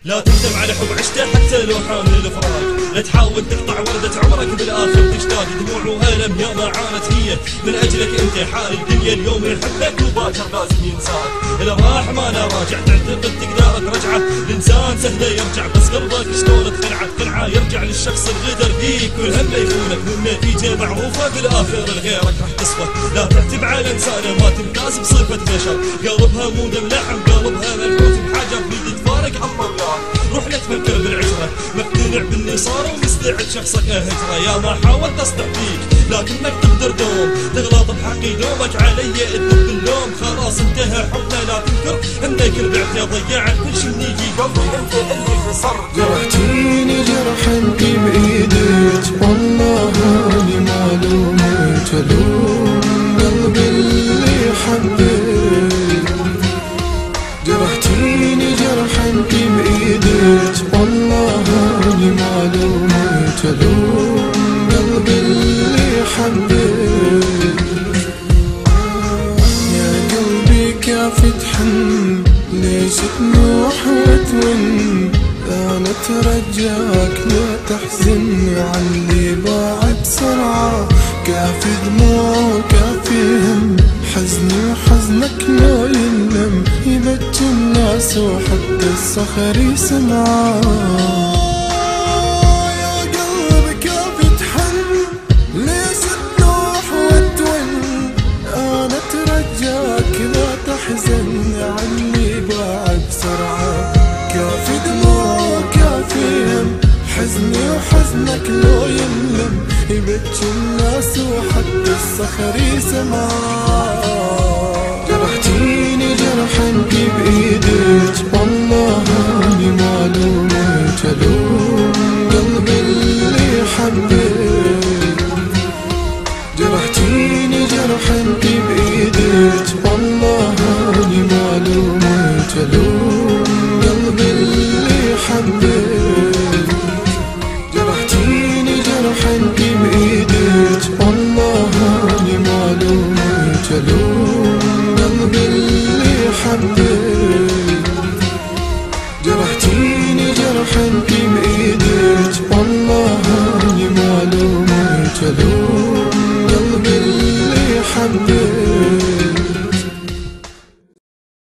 لا تندم على حب عشته حتى لو حامل الفراق، لا تحاول تقطع وردة عمرك بالاخر تشتاق، دموع وألم يا ما عانت هي من اجلك انت، حال الدنيا اليوم يحبك وباكر لازم ينساك، اذا راح ما لا راجع تعتقد تقدر ترجعه، الانسان سهله يرجع بس قلبك شلون تقنعه يرجع للشخص الغدر فيك والهم يخونك، والنتيجه معروفه بالاخر لغيرك راح تصفى، لا تعتب على انسانه ما تمتاز بصفه بشر، قلبها مو دم لحم قلبها منحوت بحجر، بيد تفارق الله روح لا تفكر بالعشرة، مقتنع باللي صار ومستعد شخصك اهجره، يا ما حاولت اصلح فيك لكنك تقدر دوم تغلط بحقي دومك علي اذنب اللوم، خلاص انتهى حبنا لا تنكر انك ربعت ضيعت كل شي من يجي قلبي انت اللي خسر، جرحتيني جرحا بايدك والله اني ما لومك الوم قلبي اللي حبك، جرحتيني جرحا بايدك والله اني ما لومك الوم قلبي اللي حبك، يا قلبي كافي تحن ليش تنوح وتون، انا اترجاك لا تحزن عن اللي باع بسرعه، كافي دموع وكافي هم حزني وحزنك لو ينلم، يبكي الناس وحتى الصخر يسمعه، يا قلبي كافي تحن ليش تنوح وتون، انا اترجاك لا تحزن عن اللي باع بسرعه، كافي دموع كافي هم حزني وحزنك لو ينلم، يبكي الناس وحتى الصخر يسمع، جرحتيني جرحا بايدك والله اني ما لومك الوم قلبي اللي حبك، جرحتيني جرحا بايدك والله اني ما لومك الوم قلبي اللي حبك، جرحتيني جرحا بايدك والله اني ما لومك الوم قلبي اللي حبك، جرحتيني جرحا بايدك والله اني ما لومك الوم قلبي اللي حبك.